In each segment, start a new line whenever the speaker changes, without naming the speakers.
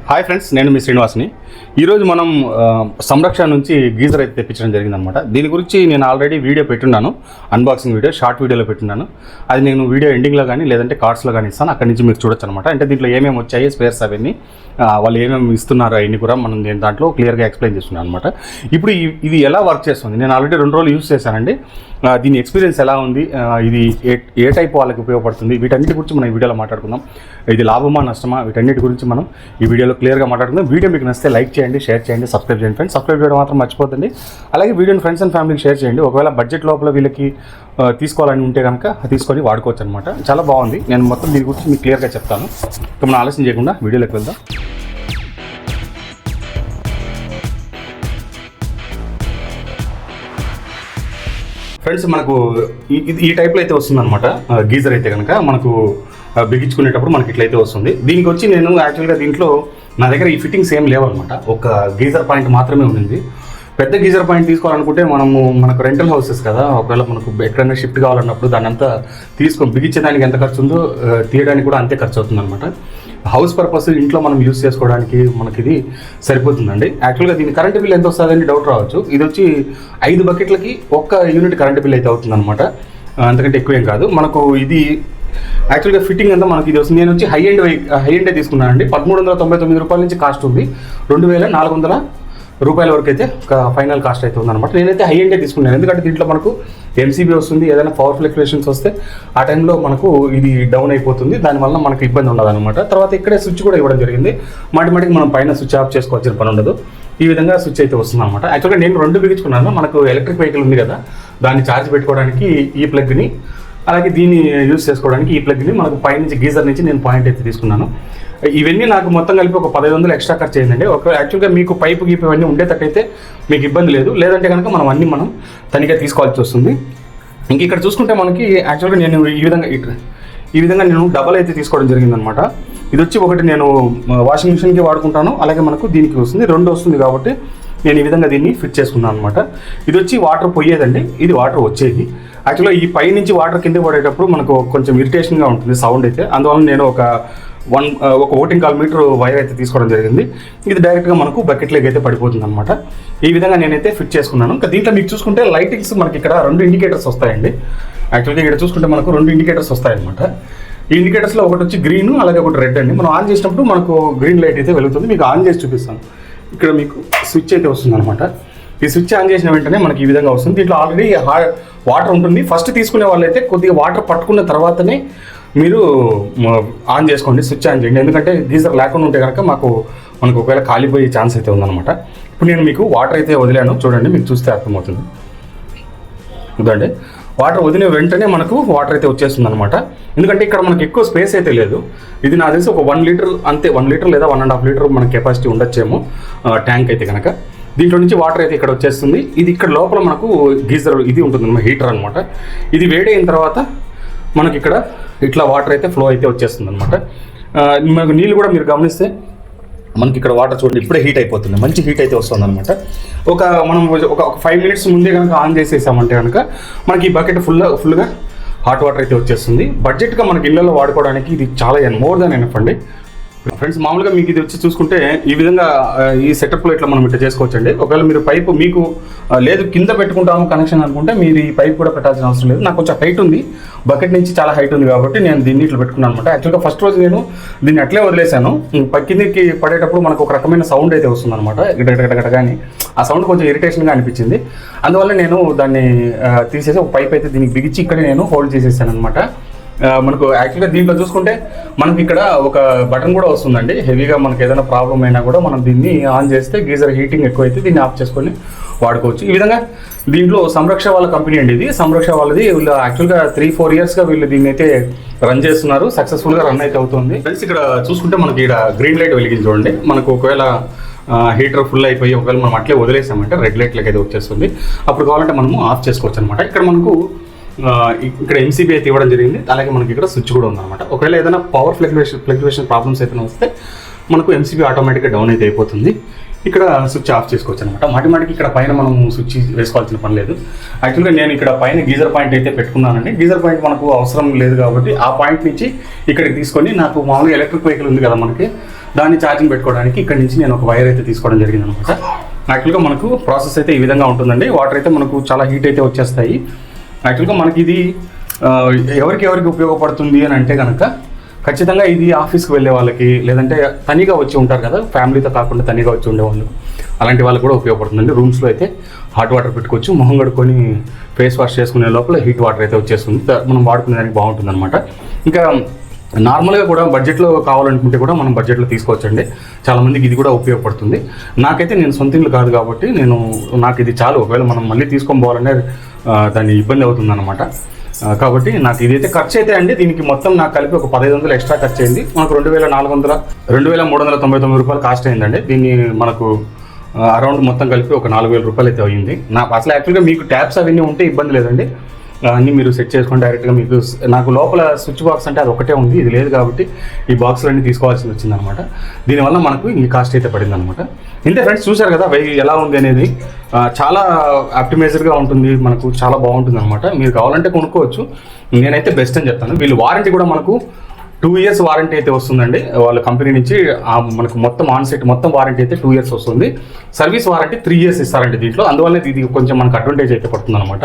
Hi friends, నేను మీ శ్రీనివాస్ని. ఈరోజు మనం సంరక్షణ నుంచి గీజర్ అయితే తెప్పించడం జరిగిందనమాట. దీని గురించి నేను ఆల్రెడీ వీడియో పెట్టున్నాను, అన్బాక్సింగ్ వీడియో, షార్ట్ వీడియోలో పెట్టున్నాను. అది నేను వీడియో ఎండింగ్లో కానీ లేదంటే కార్డ్స్లో కానీ ఇస్తాను, అక్కడి నుంచి మీరు చూడొచ్చు అనమాట. అంటే దీంట్లో ఏమేమి వచ్చాయి, స్పేర్స్ అవన్నీ వాళ్ళు ఏమేమి ఇస్తున్నారు అవన్నీ కూడా మనం నేను దాంట్లో క్లియర్గా ఎక్స్ప్లెయిన్ చేస్తున్నాను అనమాట. ఇప్పుడు ఇది ఎలా వర్క్ చేస్తుంది, నేను ఆల్రెడీ 2 రోజులు యూజ్ చేశానండి. దీని ఎక్స్పీరియన్స్ ఎలా ఉంది, ఇది ఏ టైప్ వాళ్ళకి ఉపయోగపడుతుంది, వీటన్నిటి గురించి మనం ఈ వీడియోలో మాట్లాడుకుందాం. ఇది లాభమా నష్టమా, వీటన్నిటి గురించి మనం ఈ వీడియోలో క్లియర్గా మాట్లాడుకుందాం. వీడియో మీకు నచ్చితే లైక్ చేయండి, షేర్ చేయండి, సబ్స్క్రైబ్ చేయండి ఫ్రెండ్స్. సబ్స్క్రైబ్ చేయడం మాత్రం మర్చిపోతుంది. అలాగే వీడియోని ఫ్రెండ్స్ అండ్ ఫ్యామిలీకి షేర్ చేయండి. ఒకవేళ బడ్జెట్ లోపల వీళ్ళకి తీసుకోవాలని ఉంటే కనుక తీసుకొని వాడుకోవచ్చు అనమాట. చాలా బాగుంది. నేను మొత్తం దీని గురించి మీకు క్లియర్గా చెప్తాను. ఇక మనం ఆలస్యం చేయకుండా వీడియోలోకి వెళ్దాం. ఫ్రెండ్స్, మనకు ఈ టైప్లో అయితే వస్తుందన్నమాట. గీజర్ అయితే కనుక మనకు బిగించుకునేటప్పుడు మనకి ఇట్లయితే వస్తుంది. దీనికి వచ్చి నేను యాక్చువల్గా దీంట్లో నా దగ్గర ఈ ఫిట్టింగ్స్ ఏం లేవన్నమాట. ఒక గీజర్ పాయింట్ మాత్రమే ఉంది. పెద్ద గీజర్ పాయింట్ తీసుకోవాలనుకుంటే మనకు రెంటల్ హౌసెస్ కదా, ఒకవేళ మనకు ఎక్కడైనా షిఫ్ట్ కావాలన్నప్పుడు దాన్ని అంతా బిగించడానికి ఎంత ఖర్చు ఉందో తీయడానికి కూడా అంతే ఖర్చు అవుతుంది అనమాట. హౌస్ పర్పస్ ఇంట్లో మనం యూజ్ చేసుకోవడానికి మనకి ఇది సరిపోతుందండి. యాక్చువల్గా దీని కరెంట్ బిల్ ఎంత వస్తుందని డౌట్ రావచ్చు. ఇది వచ్చి 5 బకెట్లకి 1 యూనిట్ కరెంట్ బిల్ అయితే అవుతుంది అనమాట. అంతకంటే ఎక్కువ ఏం కాదు. మనకు ఇది యాక్చువల్గా ఫిట్టింగ్ అంతా మనకి ఇది వస్తుంది. నేను వచ్చి హై ఎండే తీసుకున్నానండి. 1399 రూపాయల నుంచి కాస్ట్ ఉంది. 2400 రూపాయల వరకు అయితే ఫైనల్ కాస్ట్ అయితే ఉందన్నమాట. నేనైతే హై ఎండే తీసుకున్నాను, ఎందుకంటే దీంట్లో మనకు MCB వస్తుంది. ఏదైనా పవర్ ఫ్లక్చుయేషన్స్ వస్తే ఆ టైంలో మనకు ఇది డౌన్ అయిపోతుంది, దానివల్ల మనకు ఇబ్బంది ఉండదు అనమాట. తర్వాత ఇక్కడే స్విచ్ కూడా ఇవ్వడం జరిగింది. మాటికి మనం పైన స్విచ్ ఆఫ్ చేసుకోవాల్సిన పని ఉండదు. ఈ విధంగా స్విచ్ అయితే వస్తుంది అనమాట. యాక్చువల్గా నేను 2 బిగించుకున్నాను. మనకు ఎలక్ట్రిక్ వెహికల్ ఉంది కదా, దాన్ని ఛార్జ్ పెట్టుకోవడానికి ఈ ప్లగ్ని, అలాగే దీన్ని యూజ్ చేసుకోవడానికి ఈ ప్లగ్ని మనకు పైనుంచి గీజర్ నుంచి నేను పాయింట్ అయితే తీసుకున్నాను. ఇవన్నీ నాకు మొత్తం కలిపి ఒక 1500 ఎక్స్ట్రా ఖర్చు అయిందండి. యాక్చువల్గా మీకు పైపు గీపు ఇవన్నీ ఉండేటట్టయితే మీకు ఇబ్బంది లేదు, లేదంటే కనుక మనం తనిఖీ తీసుకోవాల్సి వస్తుంది. ఇంక ఇక్కడ చూసుకుంటే మనకి యాక్చువల్గా నేను ఈ విధంగా నేను డబల్ అయితే తీసుకోవడం జరిగిందనమాట. ఇది వచ్చి ఒకటి నేను వాషింగ్ మిషన్కి వాడుకుంటాను, అలాగే మనకు దీనికి వస్తుంది, 2 వస్తుంది కాబట్టి నేను ఈ విధంగా దీన్ని ఫిట్ చేసుకున్నాను అనమాట. ఇది వచ్చి వాటర్ పోయేదండి, ఇది వాటర్ వచ్చేది. యాక్చువల్గా ఈ పై నుంచి వాటర్ కింద పడేటప్పుడు మనకు కొంచెం ఇరిటేషన్గా ఉంటుంది సౌండ్ అయితే. అందువల్ల నేను ఒక 1.25 మీటర్ వైర్ అయితే తీసుకోవడం జరిగింది. ఇది డైరెక్ట్గా మనకు బకెట్లోకి అయితే పడిపోతుంది అనమాట. ఈ విధంగా నేనైతే ఫిట్ చేసుకున్నాను. ఇంకా దీంట్లో మీకు చూసుకుంటే లైటింగ్స్ మనకి ఇక్కడ 2 ఇండికేటర్స్ వస్తాయండి. యాక్చువల్గా ఇక్కడ చూసుకుంటే మనకు 2 ఇండికేటర్స్ వస్తాయన్నమాట. ఈ ఇండికేటర్స్లో ఒకటి వచ్చి గ్రీన్, అలాగే ఒకటి రెడ్ అండి. మనం ఆన్ చేసినప్పుడు మనకు గ్రీన్ లైట్ అయితే వెలుగుతుంది. మీకు ఆన్ చేసి చూపిస్తాను. ఇక్కడ మీకు స్విచ్ అయితే వస్తుంది అనమాట. ఈ స్విచ్ ఆన్ చేసిన వెంటనే మనకి ఈ విధంగా వస్తుంది. దీంట్లో ఆల్రెడీ వాటర్ ఉంటుంది. ఫస్ట్ తీసుకునే వాళ్ళైతే కొద్దిగా వాటర్ పట్టుకున్న తర్వాతనే మీరు ఆన్ చేసుకోండి, స్విచ్ ఆన్ చేయండి. ఎందుకంటే గీజర్ లేకుండా ఉంటే కనుక మనకు ఒకవేళ కాలిపోయే ఛాన్స్ అయితే ఉందన్నమాట. ఇప్పుడు నేను మీకు వాటర్ అయితే వదిలాను, చూడండి, మీకు చూస్తే అర్థమవుతుంది. ఇదండి వాటర్ వదిలిన వెంటనే మనకు వాటర్ అయితే వచ్చేస్తుంది అనమాట. ఎందుకంటే ఇక్కడ మనకి ఎక్కువ స్పేస్ అయితే లేదు. ఇది నాకు తెలిసి ఒక 1 లీటర్ అంతే, 1 లీటర్ లేదా 1.5 లీటర్ మన కెపాసిటీ ఉండొచ్చేమో ట్యాంక్ అయితే కనుక. దీంట్లో నుంచి వాటర్ అయితే ఇక్కడ వచ్చేస్తుంది. ఇది ఇక్కడ లోపల మనకు గీజర్ ఇది ఉంటుంది అనమాట, హీటర్ అనమాట. ఇది వేడైన తర్వాత మనకి ఇక్కడ ఇట్లా వాటర్ అయితే ఫ్లో అయితే వచ్చేస్తుంది అనమాట. మనకు నీళ్ళు కూడా మీరు గమనిస్తే మనకి ఇక్కడ వాటర్ చూడండి ఇప్పుడే హీట్ అయిపోతుంది, మంచి హీట్ అయితే వస్తుంది అనమాట. మనం ఒక 5 మినిట్స్ ముందే కనుక ఆన్ చేసేసామంటే కనుక మనకి ఈ బకెట్ ఫుల్గా హాట్ వాటర్ అయితే వచ్చేస్తుంది. బడ్జెట్గా మనకి ఇళ్ళలో వాడుకోవడానికి ఇది చాలా మోర్ దాన్ ఎనఫ్ అండి. ఫ్రెండ్స్, మామూలుగా మీకు ఇది వచ్చి చూసుకుంటే ఈ విధంగా ఈ సెటప్లో ఇట్లా మనం ఇట్లా చేసుకోవచ్చండి. ఒకవేళ మీరు పైపు మీకు లేదు కింద పెట్టుకుంటాము కనెక్షన్ అనుకుంటే మీరు ఈ పైప్ కూడా పెట్టాల్సిన అవసరం లేదు. నాకు కొంచెం హైట్ ఉంది, బకెట్ నుంచి చాలా హైట్ ఉంది కాబట్టి నేను దీన్ని ఇట్లా పెట్టుకున్నాను అనమాట. యాక్చువల్గా ఫస్ట్ రోజు నేను దీన్ని అట్లే వదిలేశాను. కిందకి పడేటప్పుడు మనకు ఒక రకమైన సౌండ్ అయితే వస్తుంది అనమాట, గడగడగడ. కానీ ఆ సౌండ్ కొంచెం ఇరిటేషన్గా అనిపించింది. అందువల్ల నేను దాన్ని తీసేసి ఒక పైప్ అయితే దీనికి బిగించి ఇక్కడ నేను హోల్డ్ చేసేసాను అనమాట. మనకు యాక్చువల్గా దీంట్లో చూసుకుంటే మనకి ఇక్కడ ఒక బటన్ కూడా వస్తుందండి. హెవీగా మనకి ఏదైనా ప్రాబ్లం అయినా కూడా మనం దీన్ని ఆన్ చేస్తే గీజర్ హీటింగ్ ఎక్కువైతే దీన్ని ఆఫ్ చేసుకొని వాడుకోవచ్చు. ఈ విధంగా దీంట్లో సంరక్ష వాళ్ళ కంపెనీ అండి, ఇది సంరక్ష వాళ్ళది. వీళ్ళు యాక్చువల్గా 3-4 ఇయర్స్గా వీళ్ళు దీన్ని అయితే రన్ చేస్తున్నారు, సక్సెస్ఫుల్గా రన్ అయితే అవుతుంది. ఫ్రెండ్స్, ఇక్కడ చూసుకుంటే మనకి ఇక్కడ గ్రీన్ లైట్ వెలిగించి చూడండి. మనకు ఒకవేళ హీటర్ ఫుల్ అయిపోయి ఒకవేళ మనం అట్లే వదిలేసామంటే రెడ్ లైట్లకి అయితే వచ్చేస్తుంది. అప్పుడు కావాలంటే మనము ఆఫ్ చేసుకోవచ్చు అనమాట. ఇక్కడ మనకు ఇక్కడ MCB అయితే ఇవ్వడం జరిగింది, అలాగే మనకి ఇక్కడ స్విచ్ కూడా ఉందన్నమాట. ఒకవేళ ఏదైనా పవర్ ఫ్లక్చుయేషన్ ప్రాబ్లమ్స్ అయితే వస్తే మనకు MCB ఆటోమేటిక్గా డౌన్ అయితే అయిపోతుంది. ఇక్కడ స్విచ్ ఆఫ్ చేసుకోవచ్చు అనమాట. మాటికి ఇక్కడ పైన మనం స్విచ్ వేసుకోవాల్సిన పని లేదు. యాక్చువల్గా నేను ఇక్కడ పైన గీజర్ పాయింట్ అయితే పెట్టుకున్నానండి. గీజర్ పాయింట్ మనకు అవసరం లేదు కాబట్టి ఆ పాయింట్ నుంచి ఇక్కడికి తీసుకొని నాకు మామూలుగా ఎలక్ట్రిక్ వెహికల్ ఉంది కదా మనకి, దాన్ని ఛార్జింగ్ పెట్టుకోవడానికి ఇక్కడ నుంచి నేను ఒక వైర్ అయితే తీసుకోవడం జరిగింది అనమాట. యాక్చువల్గా మనకు ప్రాసెస్ అయితే ఈ విధంగా ఉంటుందండి. వాటర్ అయితే మనకు చాలా హీట్ అయితే వచ్చేస్తాయి. యాక్చువల్గా మనకి ఇది ఎవరికి ఉపయోగపడుతుంది అని అంటే కనుక ఖచ్చితంగా ఇది ఆఫీస్కి వెళ్ళే వాళ్ళకి, లేదంటే తనిగా వచ్చి ఉంటారు కదా, ఫ్యామిలీతో కాకుండా తనిగా వచ్చి ఉండేవాళ్ళు, అలాంటి వాళ్ళకి కూడా ఉపయోగపడుతుందండి. రూమ్స్లో అయితే హాట్ వాటర్ పెట్టుకోవచ్చు. మొహం కడుక్కొని ఫేస్ వాష్ చేసుకునే లోపల హీట్ వాటర్ అయితే వచ్చేస్తుంది. మనం వాడుకునే దానికి బాగుంటుంది అనమాట. ఇంకా నార్మల్గా కూడా బడ్జెట్లో కావాలనుకుంటే కూడా మనం బడ్జెట్లో తీసుకోవచ్చండి. చాలామందికి ఇది కూడా ఉపయోగపడుతుంది. నాకైతే నేను సొంత ఇల్లు కాదు కాబట్టి నాకు ఇది చాలు. ఒకవేళ మనం మళ్ళీ తీసుకొని పోవాలంటే దాన్ని ఇబ్బంది అవుతుంది అనమాట. కాబట్టి నాకు ఇదైతే ఖర్చు అయితే అండి, దీనికి మొత్తం నాకు కలిపి ఒక 1500 ఎక్స్ట్రా ఖర్చు అయింది. మనకు 2399 రూపాయలు కాస్ట్ అయిందండి. దీన్ని మనకు అరౌండ్ మొత్తం కలిపి ఒక 4000 రూపాయలు అయితే అయింది. నాకు అసలు యాక్చువల్గా మీకు ట్యాప్స్ అవన్నీ ఉంటే ఇబ్బంది లేదండి, అన్నీ మీరు సెట్ చేసుకొని డైరెక్ట్గా మీకు. నాకు లోపల స్విచ్ బాక్స్ అంటే అది ఒకటే ఉంది, ఇది లేదు కాబట్టి ఈ బాక్సులు అన్నీ తీసుకోవాల్సి వచ్చిందనమాట. దీనివల్ల మనకు ఈ కాస్ట్ అయితే పడింది అనమాట. ఇంతే ఫ్రెండ్స్, చూశారు కదా ఎలా ఉంది అనేది. చాలా ఆప్టిమైజర్గా ఉంటుంది, మనకు చాలా బాగుంటుంది అనమాట. మీరు కావాలంటే కొనుక్కోవచ్చు. నేనైతే బెస్ట్ అని చెప్తాను. వీళ్ళు వారంటీ కూడా మనకు 2 years వారంటీ అయితే వస్తుందండి వాళ్ళ కంపెనీ నుంచి. మనకు మొత్తం ఆన్ సెట్ మొత్తం వారంటీ అయితే 2 years వస్తుంది. సర్వీస్ వారంటీ 3 years ఇస్తారండి దీంట్లో. అందువల్ల ఇది కొంచెం మనకు అడ్వాంటేజ్ అయితే పడుతుంది అనమాట.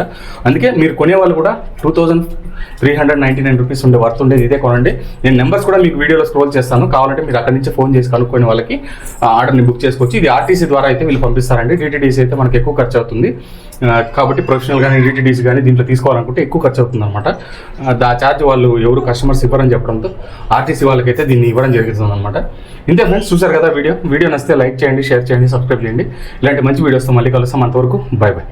అందుకే మీరు కొనేవాళ్ళు కూడా 2399 రూపీస్ ఉండే వర్త్ ఉండేది ఇదే కొనండి. నేను నెంబర్స్ కూడా మీకు వీడియోలో స్క్రోల్ చేస్తాను, కావాలంటే మీరు అక్కడి నుంచి ఫోన్ చేసి కనుక్కునే వాళ్ళకి ఆర్డర్ని బుక్ చేసుకోవచ్చు. ఇది ఆర్టీసీ ద్వారా అయితే వీళ్ళు పంపిస్తారండి. డిటిడిసి అయితే మనకి ఎక్కువ ఖర్చు అవుతుంది కాబట్టి ప్రొఫెషనల్ కానీ డిటిడిసి కానీ దీంట్లో తీసుకోవాలనుకుంటే ఎక్కువ ఖర్చు అవుతుంది అనమాట. ఆ ఛార్జ్ వాళ్ళు ఎవరు కస్టమర్స్ ఇవ్వరని చెప్పడంతో ఆర్టీసీ వాళ్ళకైతే దీన్ని ఇవ్వడం జరుగుతుంది అనమాట. ఇంతే ఫ్రెండ్స్, చూసారు కదా వీడియో నచ్చితే లైక్ చేయండి, షేర్ చేయండి, సబ్స్క్రైబ్ చేయండి. ఇలాంటి మంచి వీడియోస్తో మళ్ళీ కలుస్తాం. అంతవరకు బాయ్ బాయ్.